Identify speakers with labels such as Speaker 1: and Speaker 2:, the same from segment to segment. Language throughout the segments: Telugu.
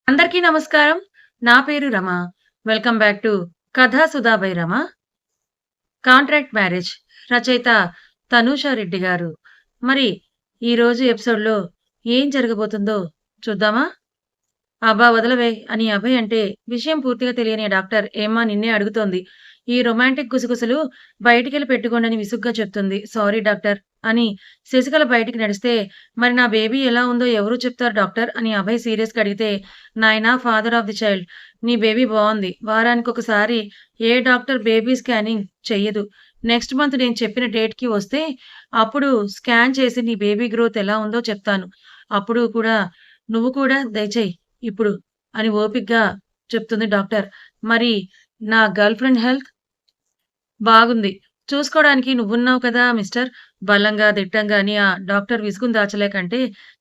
Speaker 1: అందరికీ నమస్కారం. నా పేరు రమ. వెల్కమ్ బ్యాక్ టు 'కథా Sudha by Rama'. Contract marriage రచయిత తనూష రెడ్డి గారు. మరి ఈరోజు ఎపిసోడ్‌లో ఏం జరగబోతుందో చూద్దామా? అబ్బా! వదలవే అని అభయ్ అంటే విషయం పూర్తిగా తెలియని డాక్టర్ ఏమ్మా నిన్నే అడుగుతోంది. ఈ రొమాంటిక్ గుసగుసలు బయటికెళ్ళి పెట్టుకోండని విసుగ్గా చెప్తుంది. సారీ డాక్టర్ అని శశికళ బయటికి నడిస్తే, మరి నా బేబీ ఎలా ఉందో ఎవరు చెప్తారు డాక్టర్ అని అభయ్ సీరియస్‌గా అడిగితే, నాయనా ఫాదర్ ఆఫ్ ది చైల్డ్ నీ బేబీ బావుంది. వారానికొకసారి ఏ డాక్టర్ బేబీ స్కానింగ్ చెయ్యదు. నెక్స్ట్ మంత్ నేను చెప్పిన డేట్‌కి వస్తే అప్పుడు స్కాన్ చేసి నీ బేబీ గ్రోత్ ఎలా ఉందో చెప్తాను. అప్పుడు కూడా నువ్వు కూడా దయచేయి ఇప్పుడు అని ఓపికగా చెప్తుంది డాక్టర్. మరి నా గర్ల్ ఫ్రెండ్ హెల్త్? బాగుంది. చూసుకోడానికి నువ్వున్నావు కదా మిస్టర్ బలంగా, దిట్టంగా అని ఆ డాక్టర్ విసుగుని దాచలేకంటే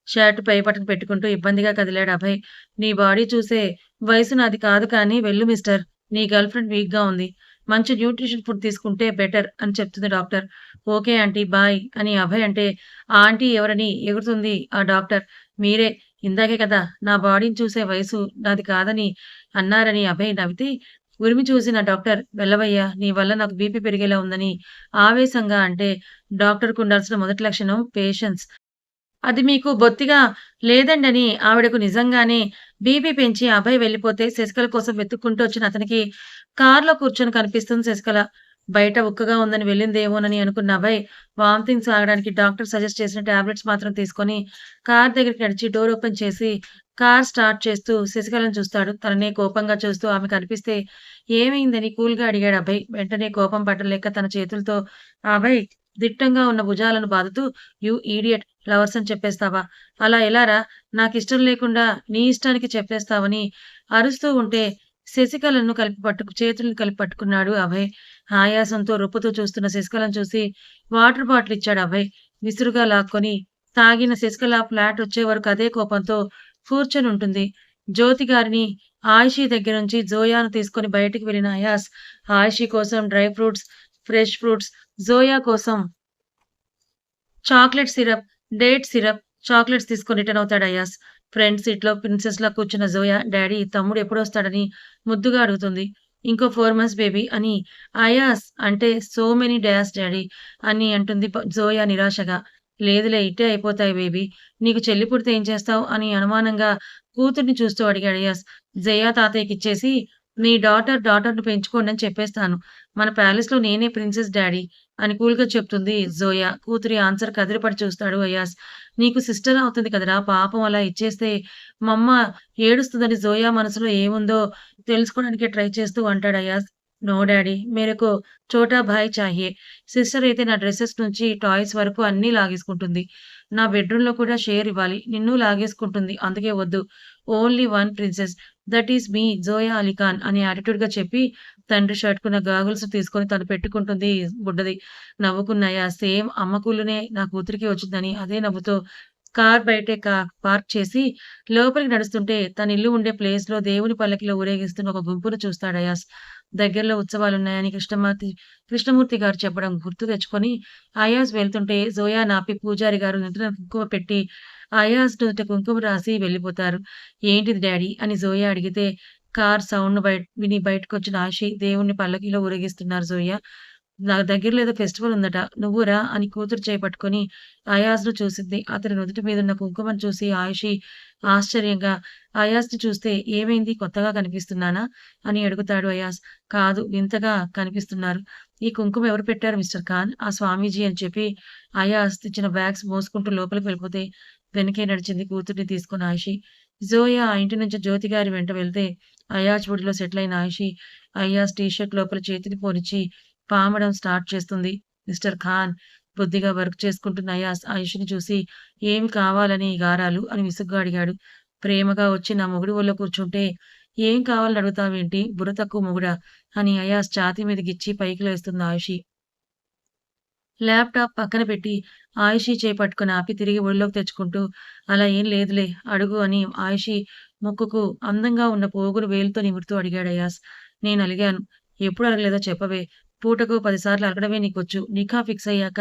Speaker 1: షర్ట్ పై బటన్ పెట్టుకుంటూ ఇబ్బందిగా కదిలాడు అభయ్. నీ బాడీ చూసే వయసు నాది కాదు కానీ వెళ్ళు మిస్టర్. నీ గర్ల్ ఫ్రెండ్ వీక్‌గా ఉంది. మంచి న్యూట్రిషన్ ఫుడ్ తీసుకుంటే బెటర్ అని చెప్తుంది డాక్టర్. ఓకే ఆంటీ బాయ్ అని అభయ్ అంటే, ఆ ఆంటీ ఎవరని ఎగురుతుంది ఆ డాక్టర్. మీరే ఇందాకే కదా నా బాడీని చూసే వయసు నాది కాదని అన్నారని అభయ్ నవ్వితే ఉరిమి చూసిన డాక్టర్ "వెళ్ళవయ్యా! నీ వల్ల నాకు బీపీ పెరిగేలా ఉందని" ఆవేశంగా అంటే, డాక్టర్‌కు ఉండాల్సిన మొదటి లక్షణం పేషెన్స్. అది మీకు బొత్తిగా లేదండని ఆవిడకు నిజంగానే బీపీ పెంచి అభయ్ వెళ్ళిపోతే శశికళ కోసం వెతుక్కుంటూ వచ్చిన అతనికి కార్‌లో కూర్చొని కనిపిస్తుంది శశికళ. బయట ఉక్కగా ఉందని వెళ్ళిందేమోనని అనుకున్న అభయ్ వామిటింగ్స్ ఆగడానికి డాక్టర్ సజెస్ట్ చేసిన టాబ్లెట్స్ మాత్రం తీసుకొని కార్ దగ్గరికి నడిచి డోర్ ఓపెన్ చేసి కార్ స్టార్ట్ చేస్తూ శశికళను చూస్తాడు. తననే కోపంగా చూస్తూ ఆమె కనిపిస్తే ఏమైందని కూల్‌గా అడిగాడు అభయ్. వెంటనే కోపం పట్టలేక తన చేతులతో అభయ్ దిట్టంగా ఉన్న భుజాలను బాదుతూ "యూ ఈడియట్! లవర్స్ అని చెప్పేస్తావా? అలా ఎలారా? నాకిష్టం లేకుండా నీ ఇష్టానికి చెప్పేస్తావని" అరుస్తూ ఉంటే శశికళను చేతులను కలిపి పట్టుకున్నాడు అభయ్. ఆయాసంతో రొప్పుతూ చూస్తున్న శశికళను చూసి వాటర్ బాటిల్ ఇచ్చాడు అభయ్. విసురుగా లాక్కొని తాగిన శశికళ ఫ్లాట్ వచ్చే వరకు అదే కోపంతో కూర్చొనుంటుంది. జ్యోతి గారిని ఆయిషీ దగ్గర నుంచి జోయాను తీసుకొని బయటికి వెళ్ళిన అయాస్, ఆయిషీ కోసం dry fruits, fresh fruits, Zoya కోసం chocolate syrup, date syrup, chocolates తీసుకొని రిటర్న్ అవుతాడు అయాస్. ఫ్రంట్ సీట్‌లో ప్రిన్సెస్‌లా కూర్చున్న జోయా, డాడీ తమ్ముడు ఎప్పుడొస్తాడని ముద్దుగా అడుగుతుంది. ఇంకో 4 మంత్స్ బేబీ అని అయాస్ అంటే సో మెనీ డేస్ డాడీ అని అంటుంది జోయా నిరాశగా. లేదులే ఇట్టే అయిపోతాయి బేబీ. నీకు చెల్లి పుడితే ఏం చేస్తావు? అని అనుమానంగా కూతుర్ని చూస్తూ అడిగాడు అయాస్. జయ తాతయ్యకిచ్చేసి మీ డాటర్‌ని పెంచుకోండి అని చెప్పేస్తాను. మన ప్యాలెస్‌లో నేనే ప్రిన్సెస్ డాడీ అని కూల్‌గా చెప్తుంది జోయా. కూతురి ఆన్సర్‌కి అదిరిపడి చూస్తాడు అయాస్. నీకు సిస్టర్ అవుతుంది కదరా! పాపం అలా ఇచ్చేస్తే మమ్మ ఏడుస్తుందని జోయా మనసులో ఏముందో తెలుసుకోవడానికి ట్రై చేస్తూ అంటాడు అయాస్. నో డాడీ మేరేకో చోటా భాయ్ చాహియే. సిస్టర్ అయితే నా డ్రెసెస్ నుంచి టాయ్స్ వరకు అన్నీ లాగేసుకుంటుంది. నా బెడ్‌రూమ్‌లో కూడా షేర్ ఇవ్వాలి. నిన్నూ లాగేసుకుంటుంది. అందుకే వద్దు. Only one princess that is me Zoya Ali Khan అని యాటిట్యూడ్‌గా చెప్పి తండ్రి షర్ట్‌కున్న గాగుల్స్ తీసుకొని తను పెట్టుకుంటుంది బుడ్డది. నవ్వుకున్నాయా సేమ్ అమ్మ కులునే నా కూతురికి వచ్చిందని అదే నవ్వుతో కార్ బయటే పార్క్ చేసి లోపలికి నడుస్తుంటే తన ఇల్లు ఉండే ప్లేస్‌లో దేవుని పల్లకిలో ఊరేగిస్తున్న ఒక గుంపును చూస్తాడు అయాస్. దగ్గరలో ఉత్సవాలున్నాయని కృష్ణమూర్తి గారు చెప్పడం గుర్తు తెచ్చుకొని అయాస్ వెళ్తుంటే జోయాని ఆపి పూజారి గారు నుదుట కుంకుమ పెట్టి అయాస్ నుదుట కుంకుమ రాసి వెళ్ళిపోతారు. "ఏంటిది డాడీ" అని జోయా అడిగితే కార్ సౌండ్‌ను విని బయటకొచ్చిన ఆషి దేవుడిని పల్లకీలో ఊరేగిస్తున్నారు జోయా. నా దగ్గరలో ఏదో ఫెస్టివల్ ఉందట. నువ్వు రా అని కూతురు చేయి పట్టుకొని అయాజ్‌ను చూసింది. అతని నుదుటి మీదున్న కుంకుమను చూసి ఆయిషి ఆశ్చర్యంగా అయాజ్‌ని చూస్తే "ఏమైంది కొత్తగా కనిపిస్తున్నానా?" అని అడుగుతాడు అయాజ్. "కాదు వింతగా కనిపిస్తున్నారు. ఈ కుంకుమ ఎవరు పెట్టారు మిస్టర్ ఖాన్?" "ఆ స్వామీజీ" అని చెప్పి అయాజ్ తెచ్చిన బ్యాగ్స్ మోసుకుంటూ లోపలికి వెళ్ళిపోతే వెనకే నడిచింది కూతుర్ని తీసుకొని ఆయిషి. జోయా ఆ ఇంటి నుంచి జ్యోతి గారి వెంట వెళ్తే అయాజ్ ఒడిలో సెటిల్ అయిన ఆయిషి అయాజ్ టీ షర్ట్ లోపల చేతిని పోనిచ్చి పామడం స్టార్ట్ చేస్తుంది. మిస్టర్ ఖాన్ బుద్ధిగా వర్క్ చేసుకుంటున్న అయాస్ ఆయుష్‌ని చూసి "ఏమి కావాలని ఈ గారాలు?" అని విసుగ్గా అడిగాడు. ప్రేమగా వచ్చి నా మొగుడు ఒళ్ళో కూర్చుంటే "ఏం కావాలని అడుగుతావేంటి? బుర్ర తక్కువ మొగుడా" అని అయాస్ ఛాతీ మీద గిచ్చి పైకి లేస్తుంది ఆయుషి. ల్యాప్‌టాప్ పక్కన పెట్టి ఆయుషి చేయి పట్టుకొని ఆపి తిరిగి ఒడిలోకి తెచ్చుకుంటూ "అలా ఏం లేదులే అడుగు" అని ఆయుషి ముక్కుకు అందంగా ఉన్న పోగును వేలుతో నిమురుతూ అడిగాడు అయాస్. నేనలిగాను. "ఎప్పుడు అడగలేదో చెప్పవే? పూటకు 10 సార్లు అడగడమే నీకొచ్చు. నిఖా ఫిక్స్ అయ్యాక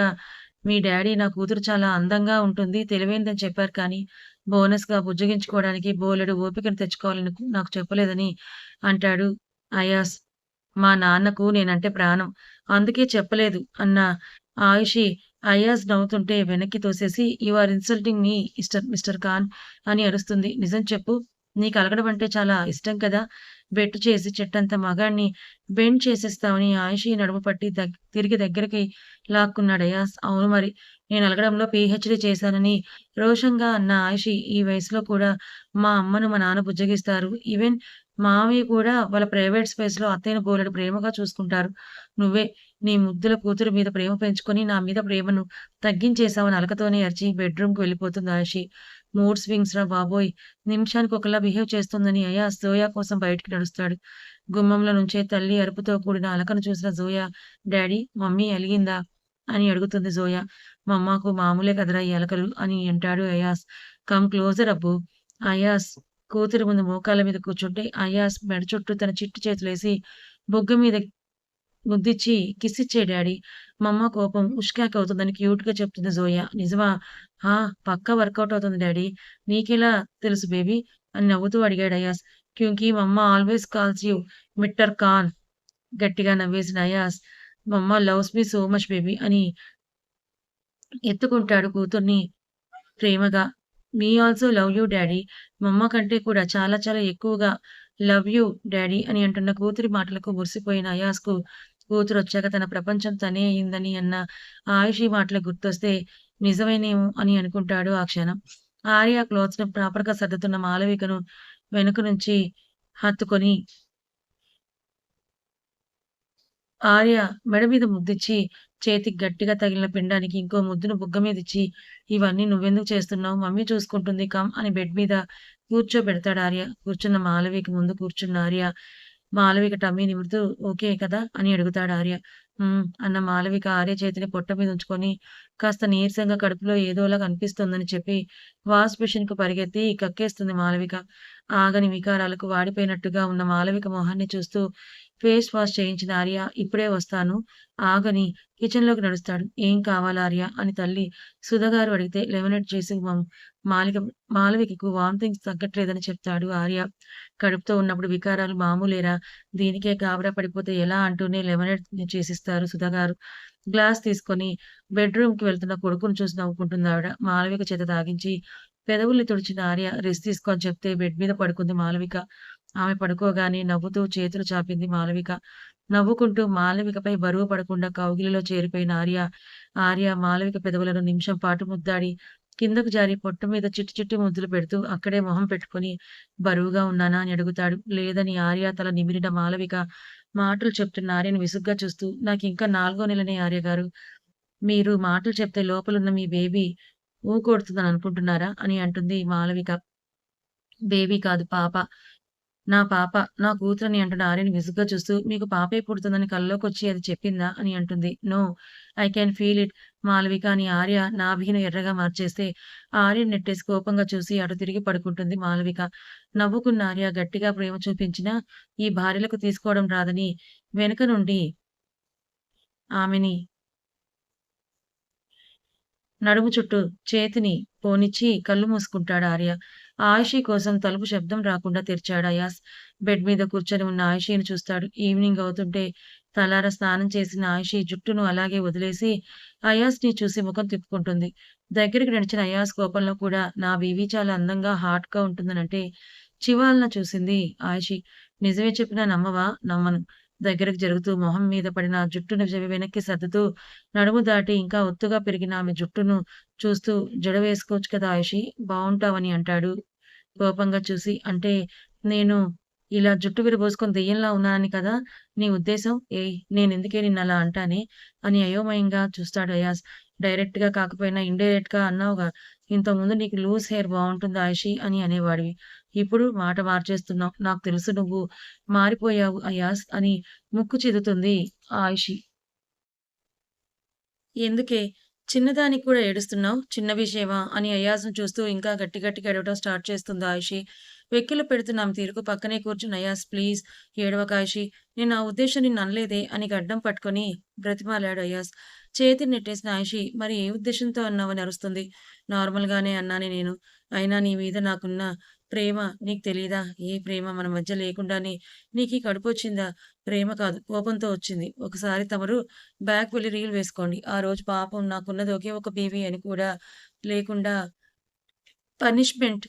Speaker 1: మీ డ్యాడీ నా కూతురు చాలా అందంగా ఉంటుంది, తెలివైనదని చెప్పారు కానీ, బోనస్‌గా బుజ్జగించుకోవడానికి బోలెడు ఓపికను తెచ్చుకోవాలని నాకు చెప్పలేదని అంటాడు అయాస్. మా నాన్నకు నేనంటే ప్రాణం. అందుకే చెప్పలేదు అన్న ఆయుషి అయాజ్ నవ్వుతుంటే వెనక్కి తోసేసి you are insulting me mister Khan అని అరుస్తుంది. నిజం చెప్పు. నీకు అలగడం అంటే చాలా ఇష్టం కదా! బెట్టు చేసి చెట్టంత మగాడిని బెండ్ చేసేస్తావని ఆయుషి నడుము పట్టి తిరిగి దగ్గరికి లాక్కున్నాడు అయాజ్. అవును మరి. నేను అలగడంలో పీహెచ్‌డీ చేశానని రోషంగా అన్న ఆయుషి ఈ వయసులో కూడా మా అమ్మను మా నాన్న బుజ్జగిస్తారు. ఈవెన్ మావయ్య కూడా వాళ్ళ ప్రైవేట్ స్పేస్‌లో అత్తయ్యని బోలెడు ప్రేమగా చూసుకుంటారు. నువ్వే నీ ముద్దుల కూతురు మీద ప్రేమ పెంచుకొని, నా మీద ప్రేమను తగ్గించేశావని అలకతోనే అరిచి బెడ్‌రూమ్‌కి వెళ్ళిపోతుంది ఆషి. మూడ్ స్వింగ్స్ రా బాబోయ్! నిమిషానికొకలా బిహేవ్ చేస్తోందని అయాజ్ జోయా కోసం బయటికి నడుస్తాడు. గుమ్మంలో నుంచే తల్లి అరుపుతో కూడిన అలకను చూసిన జోయా, డాడీ మమ్మీ అలిగిందా? అని అడుగుతుంది జోయా. మమ్మకు మామూలే కదరా ఈ అలకలు అని అంటాడు అయాజ్. కమ్ క్లోజర్ అబ్బూ. అయాజ్ కూతురి ముందు మోకాళ్ళ మీద కూర్చుంటే అయాజ్ మెడ చుట్టూ తన చిట్టి చేతులేసి బుగ్గ మీద ముద్దిచ్చి కిస్సిచ్చే డాడీ. మమ్మ కోపం ఉష్కాక్ అవుతుందని క్యూట్‌గా చెప్తుంది జోయా. నిజమా? ఆ! పక్కా వర్కౌట్ అవుతుంది డాడీ. నీకెలా తెలుసు బేబీ? అని నవ్వుతూ అడిగాడు అయాస్. క్యూంకీ మమ్మ always calls you Mitter Khan. గట్టిగా నవ్వేసిన అయాస్. మమ్మ loves me so much baby అని ఎత్తుకుంటాడు కూతుర్ని ప్రేమగా. Me also love you daddy. మమ్మ కంటే కూడా చాలా చాలా ఎక్కువగా లవ్ యూ డాడీ అని అంటున్న కూతురి మాటలకు మురిసిపోయిన అయాస్‌కు కూతురొచ్చాక తన ప్రపంచం తనే అయిందని అన్న ఆయుషి మాటలు గుర్తొస్తే నిజమేనేమో అని అనుకుంటాడు ఆ క్షణం. ఆర్య క్లాత్స్‌ని ప్రాపర్‌గా సర్దుతున్న మాళవికను వెనుక నుంచి హత్తుకొని ఆర్య మెడ మీద ముద్దిచ్చి, చేతికి గట్టిగా తగిలిన పిండానికి ఇంకో ముద్దును బుగ్గ మీదిచ్చి, "ఇవన్నీ నువ్వెందుకు చేస్తున్నావు? మమ్మీ చూసుకుంటుంది కమ్" అని బెడ్ మీద కూర్చోబెడతాడు ఆర్య. కూర్చున్న మాళవిక ముందు కూర్చున్న ఆర్య, మాళవిక టమ్మీ నిమురుతూ "ఓకే కదా?" అని అడుగుతాడు ఆర్య. "హ్మ్" అన్న మాళవిక ఆర్య చేతిని పొట్ట మీద ఉంచుకొని, కాస్త నీరసంగా కడుపులో ఏదోలా అనిపిస్తోందని చెప్పి వాష్ బేసిన్‌కు పరిగెత్తి కక్కేస్తుంది మాళవిక. ఆగని వికారాలకు వాడిపోయినట్టుగా ఉన్న మాళవిక మొహాన్ని చూస్తూ ఫేస్ వాష్ చేయించిన ఆర్య, "ఇప్పుడే వస్తాను" ఆగని కిచెన్‌లోకి నడుస్తాడు. "ఏం కావాలా ఆర్య" అని తల్లి సుధగారు అడిగితే లెమనేడ్ చేసి మాలిక మాళవికకు వామిటింగ్స్ తగ్గట్లేదని చెప్తాడు ఆర్య. కడుపుతో ఉన్నప్పుడు వికారాలు మామూలేరా, దీనికే గాబరా పడిపోతే ఎలా అంటూనే లెమనేడ్ చేసిస్తారు సుధగారు. గ్లాస్ తీసుకొని బెడ్‌రూమ్‌కి వెళ్తున్న కొడుకుని చూసి నవ్వుకుంటుందావిడ. మాళవిక చేత తాగించి పెదవుల్ని తుడిచిన ఆర్య రెస్ట్ తీసుకో అని చెప్తే బెడ్ మీద పడుకుంది మాళవిక. ఆమె పడుకోగానే నవ్వుతూ చేతులు చాపింది మాళవిక. నవ్వుకుంటూ మాళవికపై బరువు పడకుండా కౌగిలిలో చేరిపోయిన ఆర్య, ఆర్య మాళవిక పెదవులను నిమిషం పాటు ముద్దాడి, కిందకు జారి పొట్ట మీద చిట్టి చిట్టి ముద్దులు పెడుతూ అక్కడే మొహం పెట్టుకొని, బరువుగా ఉన్నానా అని అడుగుతాడు. లేదని ఆర్య తల నిమిరిన మాళవిక మాటలు చెప్తున్న ఆర్యను విసుగ్గా చూస్తూ, నాకింకా 4 నెలనే ఆర్యగారు. మీరు మాటలు చెప్తే లోపలున్న మీ బేబీ ఊకొడుతుందని అనుకుంటున్నారా? అని అంటుంది మాళవిక. బేబీ కాదు పాప. నా పాప, నా కూతురని అంటున్న ఆర్యని విసుగ్గా చూస్తూ, మీకు పాపే పుడుతుందని కల్లోకొచ్చి అది చెప్పిందా? అని అంటుంది. No, I can feel it Malavika అని ఆర్య నాభిని ఎర్రగా మార్చేస్తే, ఆర్యని నెట్టేసి కోపంగా చూసి అటు తిరిగి పడుకుంటుంది మాళవిక. నవ్వుకున్న ఆర్య గట్టిగా ప్రేమ చూపించినా, ఈ భార్యలకు తీసుకోవడం రాదని వెనుక నుండి ఆమెని నడుము చుట్టూ చేతిని పోనిచ్చి కళ్ళు మూసుకుంటాడు ఆర్య. ఆయిషీ కోసం తలుపు శబ్దం రాకుండా తెరిచాడు అయాస్. బెడ్ మీద కూర్చొని ఉన్న ఆయిషీని చూస్తాడు. ఈవినింగ్ అవుతుంటే తలారా స్నానం చేసిన ఆయిషీ జుట్టును అలాగే వదిలేసి అయాస్‌ని చూసి ముఖం తిప్పుకుంటుంది. దగ్గరికి నడిచిన అయాస్ కోపంలో కూడా నా బేబీ చాలా అందంగా, హాట్‌గా ఉంటుందనంటే చివాలున చూసింది ఆయిషీ. నిజమే చెప్పినా నమ్మవా? నమ్మను. దగ్గరకు జరుగుతూ మొహం మీద పడిన జుట్టును వెనక్కి సర్దుతూ నడుము దాటి ఇంకా ఒత్తుగా పెరిగిన ఆమె జుట్టును చూస్తూ జడ వేసుకోవచ్చు కదా ఆయిషీ! బావుంటావని అంటాడు కోపంగా చూసి. అంటే నేను ఇలా జుట్టు విరబోసుకొని దెయ్యంలా ఉన్నానని కదా నీ ఉద్దేశం? ఏయ్! నేనెందుకే నిన్నలా అంటానే? అని అయోమయంగా చూస్తాడు అయాజ్. డైరెక్ట్‌గా కాకపోయినా ఇండైరెక్ట్‌గా అన్నావుగా, ఇంతకుముందు నీకు లూజ్ హెయిర్ బావుంటుంది ఆయిషీ అని అనేవాడివి. ఇప్పుడు మాట మార్చేస్తున్నావు. నాకు తెలుసు నువ్వు మారిపోయావు అయాజ్ అని ముక్కు చిదుతుంది ఆయిషి. ఎందుకే? చిన్నదానికి కూడా ఏడుస్తున్నావు? చిన్న విషయమా? అని అయాజ్‌ని చూస్తూ ఇంకా గట్టి గట్టిగా ఏడవటం స్టార్ట్ చేస్తుంది ఆయిషి. వెక్కిళ్ళు పెడుతున్న ఆమె తీరుకు పక్కనే కూర్చున్న అయాజ్ ప్లీజ్ ఏడవకు ఆయిషి. నేను నా ఉద్దేశ్యం నిన్ను అనలేదే అని గడ్డం పట్టుకొని బ్రతిమాలాడు అయాజ్. చేతిని నెట్టేసిన ఆయిషి, "మరి ఏ ఉద్దేశంతో అన్నావని" అరుస్తుంది. "నార్మల్‌గానే అన్నానే నేను. అయినా నీ మీద నాకున్న ప్రేమ నీకు తెలీదా? ఏ ప్రేమ మన మధ్య లేకుండానే నీకీ కడుపొచ్చిందా? ప్రేమ కాదు, కోపంతో వచ్చింది. ఒకసారి తమరు బ్యాక్ వెళ్లి రీల్ వేసుకోండి. ఆ రోజు పాపం నాకున్నది ఒకే ఒక బేబీ అని కూడా లేకుండా పనిష్మెంట్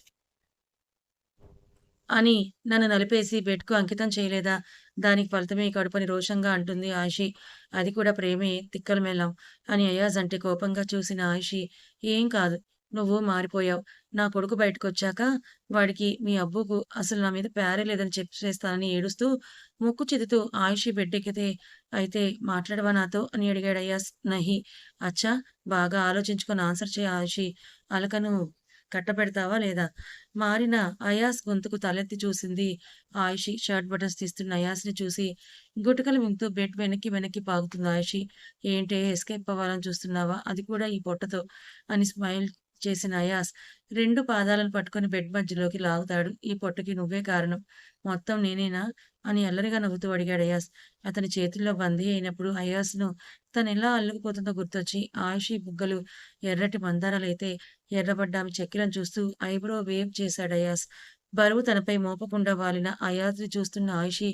Speaker 1: అని నన్ను నలిపేసి బెడ్‌కు అంకితం చేయలేదా? దానికి ఫలితమే ఈ కడుపని" రోషంగా అంటుంది ఆయిషి. "అది కూడా ప్రేమే తిక్కల మేళం" అని అయాజ్ అంటే కోపంగా చూసిన ఆయిషి, "ఏం కాదు. నువ్వు మారిపోయావు. నా కొడుకు బయటకొచ్చాక వాడికి మీ అబ్బుకు అసలు నా మీద ప్యారే లేదని చెప్పేస్తానని" ఏడుస్తూ ముక్కు చిదుతూ ఆయిషి బెడ్డెక్కితే, "అయితే మాట్లాడవా నాతో" అని అడిగాడు అయాజ్. "నహీ." "అచ్చా! బాగా ఆలోచించుకొని ఆన్సర్ చెయి ఆయిషి. అలకను కట్టపెడతావా లేదా?" మారిన అయాస్ గొంతుకు తలెత్తి చూసింది ఆయిషి. షర్ట్ బటన్స్ తీస్తున్న అయాస్‌ని చూసి గుటకలు మింగుతూ బెడ్ వెనక్కి వెనక్కి పాకుతుంది ఆయిషి. "ఏంటే ఎస్కేప్ అవ్వాలని చూస్తున్నావా? అది కూడా ఈ పొట్టతో" అని స్మైల్ చేసిన అయాస్ 2 పాదాలను పట్టుకొని బెడ్ మధ్యలోకి లాగుతాడు. "ఈ పొట్టకి నువ్వే కారణం. మొత్తం నేనేనా?" అని అల్లరిగా నవ్వుతూ అడిగాడు అయాస్. అతని చేతుల్లో బందీ అయినప్పుడు అయాస్‌ను తనెలా అల్లుకుపోతుందో గుర్తొచ్చి ఆయిషి బుగ్గలు ఎర్రటి మందారాలైతే ఎర్రబడ్డ ఆమె చెక్కిళ్ళను చూస్తూ ఐబ్రో వేవ్ చేశాడు అయాస్. బరువు తనపై మోపకుండా వాలిన అయాజ్‌ని చూస్తున్న ఆయిషి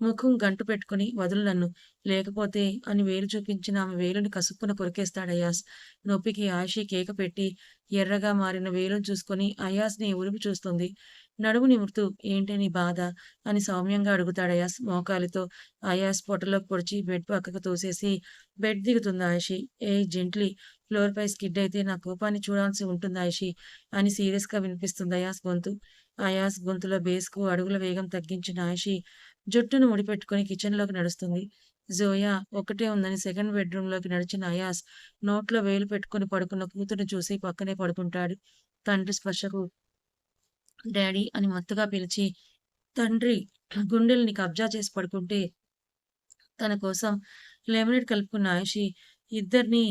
Speaker 1: ముఖం గంటు పెట్టుకొని "వదులు నన్ను. లేకపోతే" అని వేలు చూపించిన ఆమె వేలుని కసుక్కున కొరికేస్తాడు అయాస్. నొప్పికి ఆయిషి కేక పెట్టి ఎర్రగా మారిన వేలుని చూసుకొని అయాస్‌ని ఉరిమి చూస్తుంది. నడుము నిమురుతూ "ఏంటే నీ బాధ?" అని సౌమ్యంగా అడుగుతాడు అయాస్ మోకాలితో. అయాస్ పొట్టలోకి పొడిచి బెడ్ పక్కకు తోసేసి బెడ్ దిగుతుంది ఆయిషి. "ఏయ్ జెంట్లీ, ఫ్లోర్‌పై స్కిడ్ అయితే నా కోపాన్ని చూడాల్సి ఉంటుంది ఆయిషి" అని సీరియస్‌గా వినిపిస్తుంది అయాస్ గొంతు. అయాస్ గొంతులో బేస్‌కు అడుగుల వేగం తగ్గించిన ఆయిషి జుట్టును ముడిపెట్టుకొని కిచెన్‌లోకి నడుస్తుంది. జోయా ఒక్కటే ఉందని సెకండ్ బెడ్‌రూమ్‌లోకి నడిచిన అయాస్ నోట్లో వేలు పెట్టుకొని పడుకున్న కూతుర్ని చూసి పక్కనే పడుకుంటాడు. తండ్రి స్పర్శకు డాడీ అని మత్తుగా పిలిచి తండ్రి గుండెల్ని కబ్జా చేసి పడుకుంటే తన కోసం లెమనేడ్ కలుపుకున్న ఆయిషి ఇద్దరిని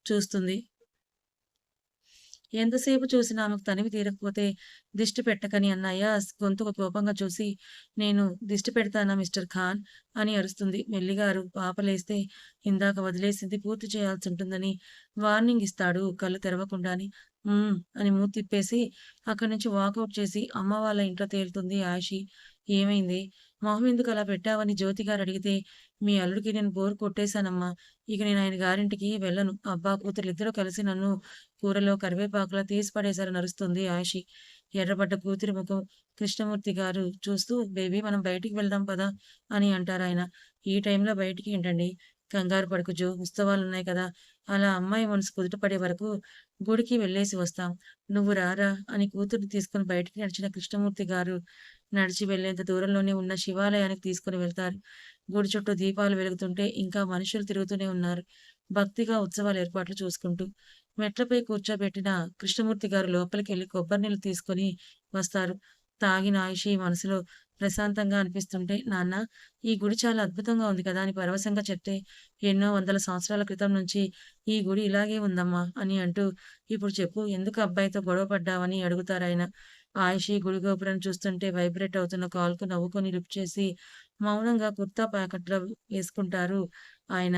Speaker 1: చూస్తుంది. ఎంతసేపు చూసినా ఆమెకు తనివి తీరకపోతే దిష్టి పెట్టకని అన్న అయాస్ గొంతుకు కోపంగా చూసి, "నేను దిష్టి పెడతానా మిస్టర్ ఖాన్" అని అరుస్తుంది. మెల్లిగా పాప లేస్తే ఇందాక వదిలేసింది పూర్తి చేయాల్సుంటుందని వార్నింగ్ ఇస్తాడు కళ్ళు తెరవకుండానే. అని మూతి తిప్పేసి అక్కడి నుంచి వాకౌట్ చేసి అమ్మ వాళ్ళ ఇంట్లో తేలుతుంది ఆయిషి. "ఏమైంది? మొహం ఎందుకు అలా పెట్టావని" జ్యోతిగారు అడిగితే, "మీ అల్లుడికి నేను బోర్ కొట్టేశానమ్మా. ఇక నేను ఆయన గారింటికి వెళ్ళను. అబ్బా కూతుర్లిద్దరూ కలిసి నన్ను కూరలో కరివేపాకులా తీసి పడేశారని" అరుస్తుంది ఆయిషి. ఎర్రబడ్డ కూతురి ముఖం కృష్ణమూర్తి గారు చూస్తూ, "బేబీ మనం బయటికి వెళ్దాం పదా" అని అంటారాయన. "ఈ టైంలో బయటికి ఏంటండి? కంగారు పడకు జో, ఉత్సవాలున్నాయి కదా! అలా అమ్మాయి మనసు కుదుట పడే వరకు గుడికి వెళ్ళేసి వస్తాం. నువ్వు రారా" అని కూతుర్ని తీసుకొని బయటికి నడిచిన కృష్ణమూర్తి గారు నడిచి వెళ్ళేంత దూరంలోనే ఉన్న శివాలయానికి తీసుకొని వెళ్తారు. గుడి చుట్టూ దీపాలు వెలుగుతుంటే ఇంకా మనుషులు తిరుగుతూనే ఉన్నారు. భక్తిగా ఉత్సవాల ఏర్పాట్లు చూసుకుంటూ. మెట్లపై కూర్చోబెట్టిన కృష్ణమూర్తి గారు లోపలికెళ్ళి కొబ్బరి నీళ్ళు తీసుకొని వస్తారు. తాగిన ఆయిషి మనసులో ప్రశాంతంగా అనిపిస్తుంటే, "నాన్న, ఈ గుడి చాలా అద్భుతంగా ఉంది కదా" అని పరవశంగా చెప్తే, "ఎన్నో వందల సంవత్సరాల క్రితం నుంచి ఈ గుడి ఇలాగే ఉందమ్మా" అని అంటూ, "ఇప్పుడు చెప్పు ఎందుకు అబ్బాయితో గొడవ పడ్డావని" అడుగుతారాయన. ఆయిషి గుడి గోపురం చూస్తుంటే వైబ్రేట్ అవుతున్న కాల్‌కు నవ్వుకొని లిఫ్ట్ చేసి, మౌనంగా కుర్తా ప్యాకెట్‌లో వేసుకుంటారు ఆయన.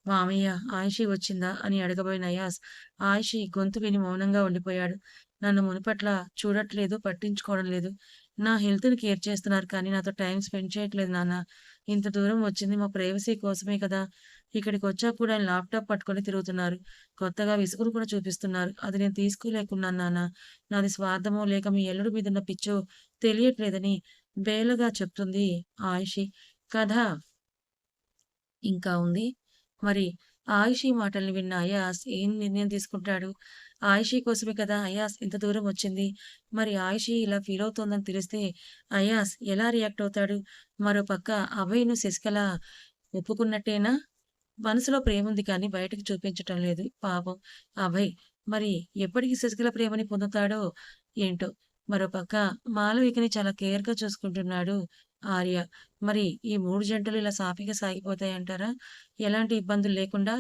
Speaker 1: "మామయ్య, ఆయిషి వచ్చిందా?" అని అడగబోయిన అయాస్, ఆయిషి గొంతు విని మౌనంగా ఉండిపోయాడు. "నన్ను మునుపట్లా చూడట్లేదు, పట్టించుకోవడం లేదు. నా హెల్త్‌ని కేర్ చేస్తున్నారు కానీ నాతో టైమ్ స్పెండ్ చేయట్లేదు నాన్న. ఇంత దూరం వచ్చింది మా ప్రైవసీ కోసమే కదా! ఇక్కడికొచ్చాక కూడా ఆయన ల్యాప్‌టాప్ పట్టుకొని తిరుగుతున్నారు. కొత్తగా విసుగును కూడా చూపిస్తున్నారు. అది నేను తీసుకోలేకున్నాను నాన్న. నాది స్వార్థమో లేక మీ అల్లుడి మీదున్న పిచ్చో తెలియట్లేదని" బేలగా చెప్తుంది ఆయిషి. కథ ఇంకా ఉంది. మరి ఆయిషీ మాటల్ని విన్న అయాస్ ఏం నిర్ణయం తీసుకుంటాడు? ఆయిషీ కోసమే కదా అయాస్ ఇంత దూరం వచ్చింది. మరి ఆయిషీ ఇలా ఫీలవుతోందని తెలిస్తే అయాస్ ఎలా రియాక్ట్ అవుతాడు? మరోపక్క అభయ్‌ను శశికళ ఒప్పుకున్నట్టేనా? మనసులో ప్రేముంది కానీ బయటకి చూపించటం లేదు. పాపం అభయ్. మరి ఎప్పటికి శశికళ ప్రేమని పొందుతాడో ఏంటో! మరోపక్క మాలవికని చాలా కేర్‌గా చూసుకుంటున్నాడు ఆర్య. మరి ఈ 3 జంటలు ఇలా సాఫీగా సాగిపోతాయంటారా? ఎలాంటి ఇబ్బందులు లేకుండా,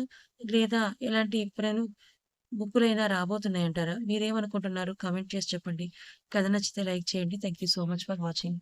Speaker 1: లేదా ఎలాంటి ముప్పులైనా రాబోతున్నాయంటారా? మీరేమనుకుంటున్నారు? కామెంట్ చేసి చెప్పండి. కథ నచ్చితే లైక్ చేయండి. Thank you so much for watching.